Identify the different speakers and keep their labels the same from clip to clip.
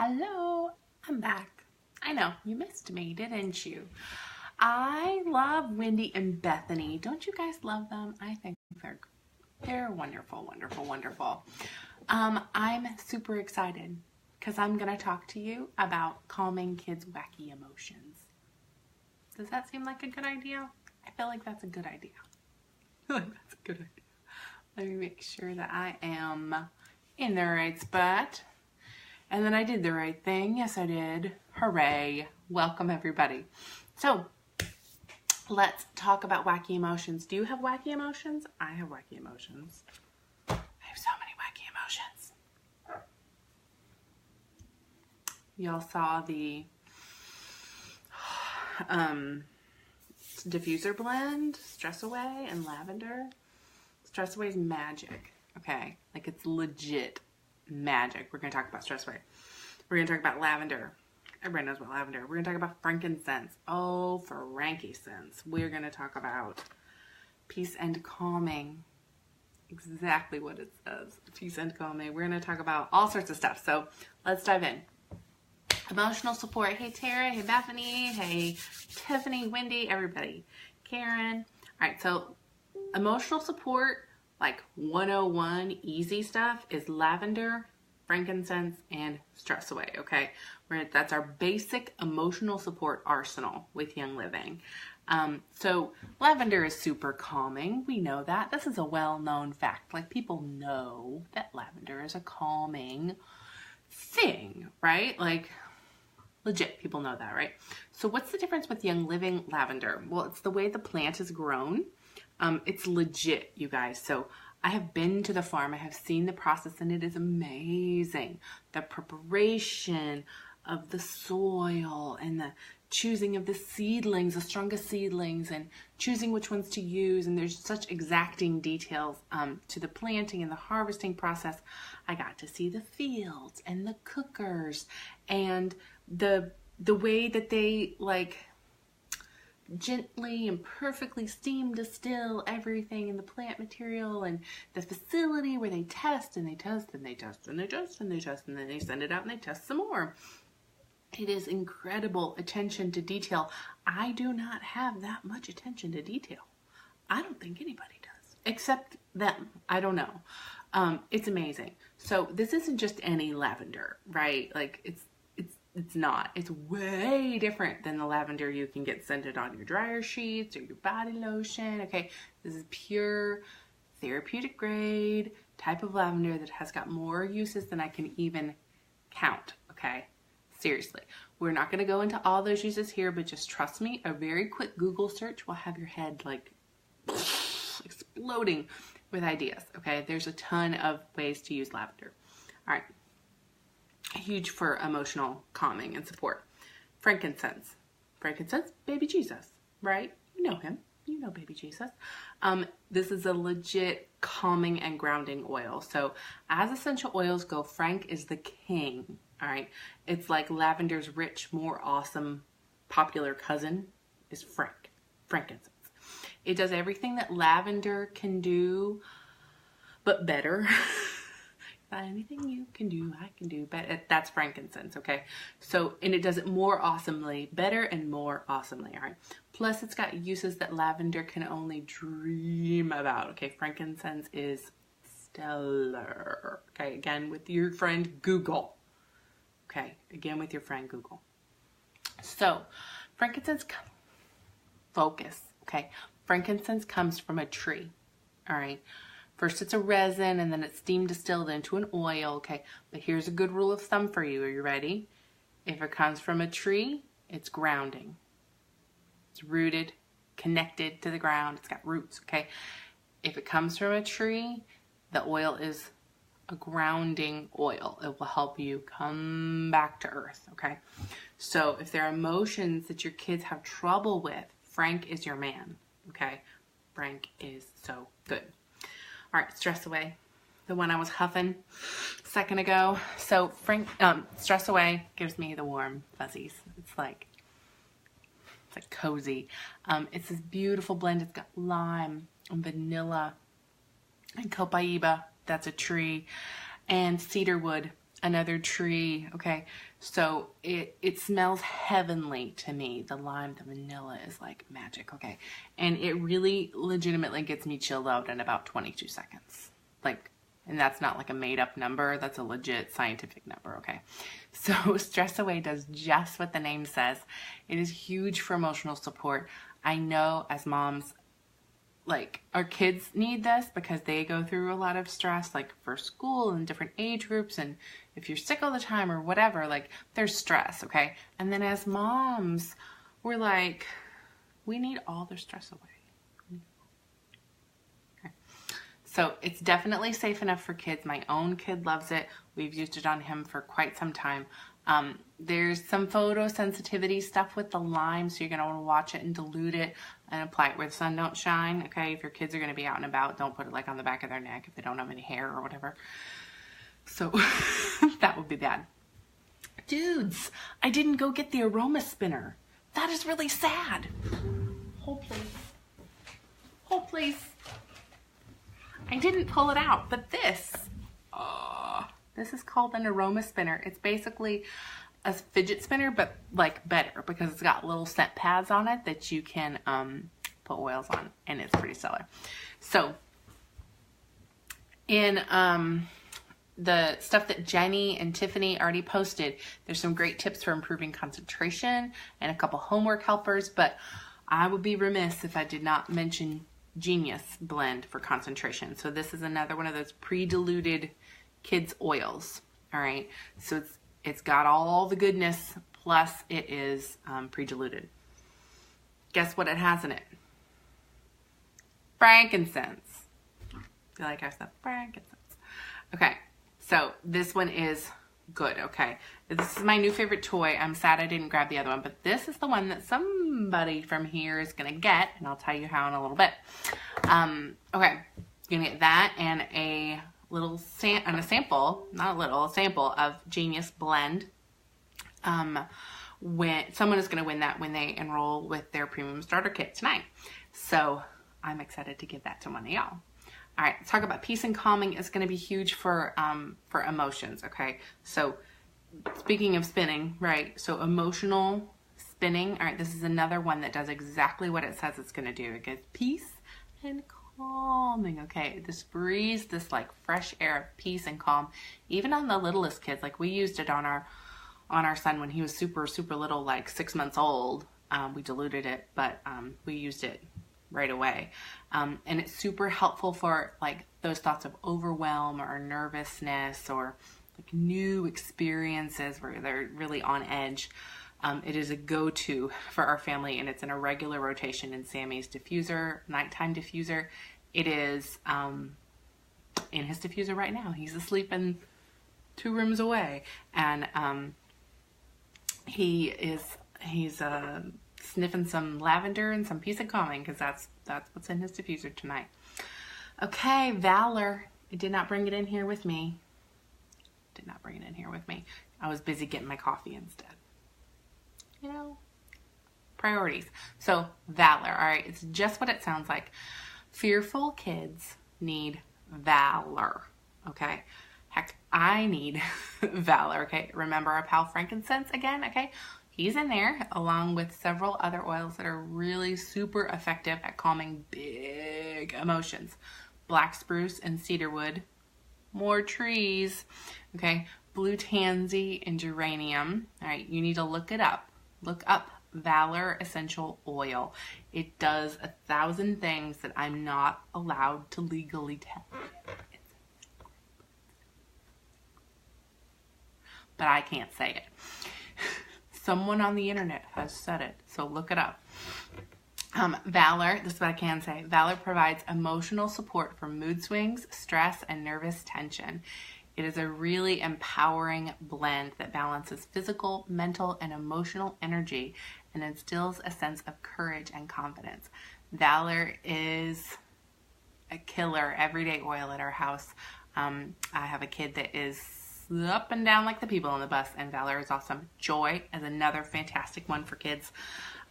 Speaker 1: Hello, I'm back. I know, you missed me, didn't you? I love Wendy and Bethany. Don't you guys love them? I think they're wonderful, wonderful, wonderful. I'm super excited because I'm going to talk to you about calming kids' wacky emotions. Does that seem like a good idea? I feel like that's a good idea. I feel like that's a good idea. Let me make sure that I am in the right spot. And then I did the right thing. Yes, I did. Hooray. Welcome, everybody. So, let's talk about wacky emotions. Do you have wacky emotions? I have wacky emotions. I have so many wacky emotions. Y'all saw the diffuser blend, Stress Away and Lavender. Stress Away is magic, okay? Like, it's legit magic. We're going to talk about Stress Away. We're going to talk about lavender. Everybody knows about lavender. We're going to talk about frankincense. Oh, frankincense. We're going to talk about peace and calming. Exactly what it says. Peace and calming. We're going to talk about all sorts of stuff. So let's dive in. Emotional support. Hey, Tara. Hey, Bethany. Hey, Tiffany, Wendy, everybody. Karen. All right, so emotional support, like 101 easy stuff, is lavender, frankincense, and Stress Away, okay? That's our basic emotional support arsenal with Young Living. So lavender is super calming. We know that. This is a well-known fact. Like, people know that lavender is a calming thing, right? Like, legit, people know that, right? So what's the difference with Young Living lavender? Well, it's the way the plant is grown. It's legit, you guys. So I have been to the farm. I have seen the process, and it is amazing. The preparation of the soil and the choosing of the seedlings, the strongest seedlings, and choosing which ones to use. And there's such exacting details to the planting and the harvesting process. I got to see the fields and the cookers and the way that they gently and perfectly steam distill everything in the plant material, and the facility where they test and they test and they test and they test and they test, and then they send it out and they test some more. It is incredible attention to detail. I do not have that much attention to detail. I don't think anybody does, except them. I don't know. It's amazing. So this isn't just any lavender, right? Like, it's not. It's way different than the lavender you can get scented on your dryer sheets or your body lotion, okay? This is pure therapeutic grade type of lavender that has got more uses than I can even count, okay? Seriously. We're not going to go into all those uses here, but just trust me, a very quick Google search will have your head like exploding with ideas, okay? There's a ton of ways to use lavender. All right. Huge for emotional calming and support. Frankincense. Frankincense, baby Jesus, right? You know him. You know baby Jesus. This is a legit calming and grounding oil. So as essential oils go, frank is the king, all right? It's like lavender's rich, more awesome, popular cousin is frankincense. It does everything that lavender can do, but better. Anything you can do, I can do, but that's frankincense, okay? So, and it does it more awesomely, better and more awesomely, all right? Plus, it's got uses that lavender can only dream about, okay? Frankincense is stellar, okay? Again, with your friend Google, okay? Again, with your friend Google. So, frankincense, focus, okay? Frankincense comes from a tree, all right? First, it's a resin, and then it's steam distilled into an oil, okay? But here's a good rule of thumb for you. Are you ready? If it comes from a tree, it's grounding. It's rooted, connected to the ground. It's got roots, okay? If it comes from a tree, the oil is a grounding oil. It will help you come back to earth, okay? So if there are emotions that your kids have trouble with, Frank is your man, okay? Frank is so good. All right, Stress Away, the one I was huffing a second ago. So Stress Away gives me the warm fuzzies. It's like cozy. It's this beautiful blend. It's got lime and vanilla and copaiba. That's a tree, and cedar wood. another tree. Okay, so it smells heavenly to me. The lime, the vanilla is like magic. Okay, and it really legitimately gets me chilled out in about 22 seconds. Like, and that's not like a made up number. That's a legit scientific number. Okay, so Stress Away does just what the name says. It is huge for emotional support. I know as moms, like, our kids need this because they go through a lot of stress, like for school and different age groups, and if you're sick all the time or whatever, like, there's stress. Okay, and then as moms, we're like, we need all the stress away. Okay, so it's definitely safe enough for kids. My own kid loves it. We've used it on him for quite some time. There's some photosensitivity stuff with the lime, so you're going to want to watch it and dilute it and apply it where the sun don't shine. Okay, if your kids are going to be out and about, don't put it like on the back of their neck if they don't have any hair or whatever. So that would be bad. Dudes, I didn't go get the aroma spinner. That is really sad. Hold please. Hold please. I didn't pull it out, but this is called an aroma spinner. It's basically a fidget spinner, but like better because it's got little scent pads on it that you can put oils on, and it's pretty stellar. So in the stuff that Jenny and Tiffany already posted, there's some great tips for improving concentration and a couple homework helpers, but I would be remiss if I did not mention Genius Blend for concentration. So this is another one of those pre-diluted kids oils. All right, so it's got all the goodness, plus it is pre-diluted. Guess what it has in it? Frankincense. You like I said frankincense? Okay, so this one is good. Okay, this is my new favorite toy. I'm sad I didn't grab the other one, but this is the one that somebody from here is gonna get, and I'll tell you how in a little bit. Okay, you're gonna get that and a little sample of Genius Blend. When someone is going to win that when they enroll with their premium starter kit tonight. So I'm excited to give that to one of y'all. All right, let's talk about peace and calming. It's going to be huge for emotions. Okay, so speaking of spinning, right? So emotional spinning. All right, this is another one that does exactly what it says it's going to do. It gives peace and calming. Okay, this breathes this like fresh air of peace and calm, even on the littlest kids. Like, we used it on our son when he was super little, like 6 months old. We diluted it, but we used it right away, and it's super helpful for like those thoughts of overwhelm or nervousness or like new experiences where they're really on edge. It is a go-to for our family, and it's in a regular rotation in Sammy's diffuser, nighttime diffuser. It is in his diffuser right now. He's asleep in 2 rooms away, and he's sniffing some lavender and some peace and calming because that's what's in his diffuser tonight. Okay, Valor. I did not bring it in here with me. I was busy getting my coffee instead. You know, priorities. So Valor, all right, it's just what it sounds like. Fearful kids need Valor, okay? Heck, I need Valor, okay? Remember our pal Frankincense again, okay? He's in there along with several other oils that are really super effective at calming big emotions. Black spruce and cedarwood, more trees, okay? Blue tansy and geranium, all right? You need to look it up. Look up Valor Essential Oil. It does 1,000 things that I'm not allowed to legally tell you. But I can't say it. Someone on the internet has said it, so look it up. Valor, this is what I can say. Valor provides emotional support for mood swings, stress, and nervous tension. It is a really empowering blend that balances physical, mental, and emotional energy and instills a sense of courage and confidence. Valor is a killer everyday oil at our house. I have a kid that is up and down like the people on the bus, and Valor is awesome. Joy is another fantastic one for kids.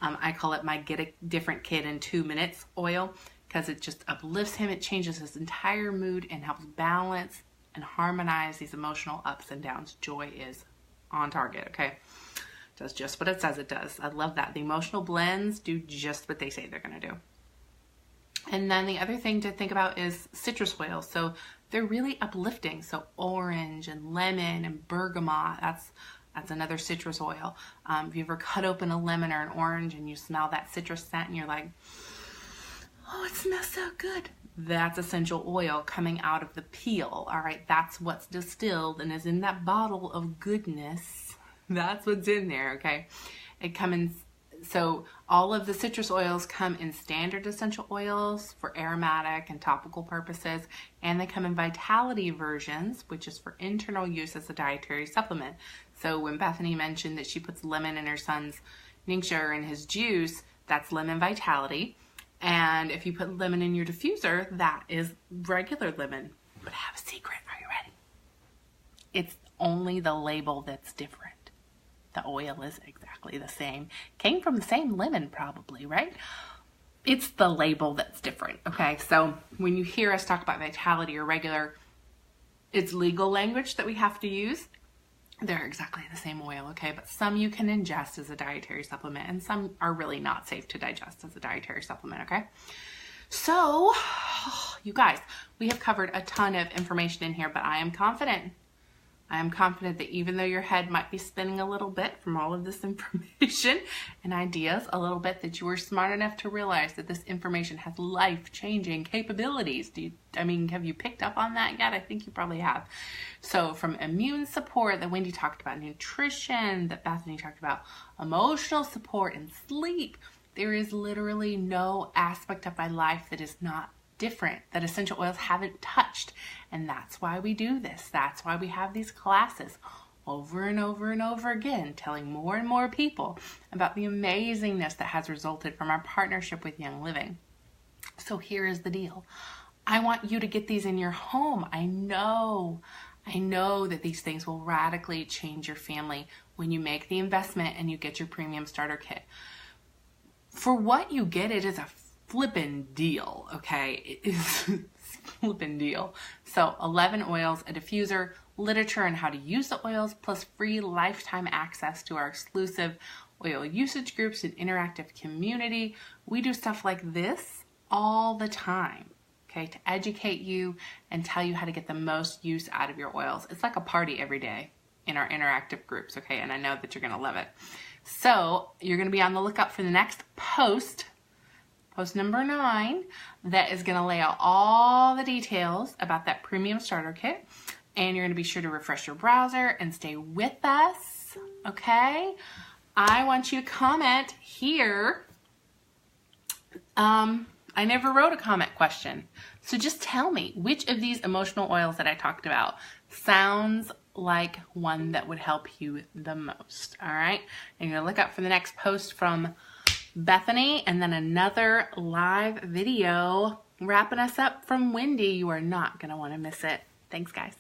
Speaker 1: I call it my Get a Different Kid in 2 Minutes oil because it just uplifts him. It changes his entire mood and helps balance and harmonize these emotional ups and downs. Joy is on target, okay? Does just what it says it does. I love that. The emotional blends do just what they say they're going to do. And then the other thing to think about is citrus oils. So they're really uplifting. So orange and lemon and bergamot, that's another citrus oil. If you ever cut open a lemon or an orange and you smell that citrus scent and you're like, oh, it smells so good. That's essential oil coming out of the peel. All right, that's what's distilled and is in that bottle of goodness. That's what's in there, okay? It comes in, so all of the citrus oils come in standard essential oils for aromatic and topical purposes, and they come in vitality versions, which is for internal use as a dietary supplement. So when Bethany mentioned that she puts lemon in her son's Ningxia in his juice, that's lemon vitality. And if you put lemon in your diffuser, that is regular lemon. But I have a secret. Are you ready? It's only the label that's different. The oil is exactly the same. Came from the same lemon probably, right? It's the label that's different, okay? So when you hear us talk about vitality or regular, it's legal language that we have to use. They're exactly the same oil, okay? But some you can ingest as a dietary supplement, and some are really not safe to digest as a dietary supplement, okay? So, you guys, we have covered a ton of information in here, but I am confident that even though your head might be spinning a little bit from all of this information and ideas, a little bit, that you were smart enough to realize that this information has life-changing capabilities. Have you picked up on that yet? I think you probably have. So from immune support that Wendy talked about, nutrition that Bethany talked about, emotional support and sleep, there is literally no aspect of my life that is not different, that essential oils haven't touched. And that's why we do this. That's why we have these classes over and over and over again, telling more and more people about the amazingness that has resulted from our partnership with Young Living. So here is the deal. I want you to get these in your home. I know that these things will radically change your family when you make the investment and you get your premium starter kit. For what you get, it is a flippin' deal, okay? It is a flippin' deal. So 11 oils, a diffuser, literature on how to use the oils, plus free lifetime access to our exclusive oil usage groups and interactive community. We do stuff like this all the time, okay, to educate you and tell you how to get the most use out of your oils. It's like a party every day in our interactive groups, okay? And I know that you're gonna love it. So you're gonna be on the lookout for the next post number 9, that is going to lay out all the details about that premium starter kit. And you're going to be sure to refresh your browser and stay with us, okay? I want you to comment here. I never wrote a comment question. So just tell me which of these emotional oils that I talked about sounds like one that would help you the most, all right? And you're going to look up for the next post from Bethany, and then another live video wrapping us up from Wendy. You are not going to want to miss it. Thanks, guys.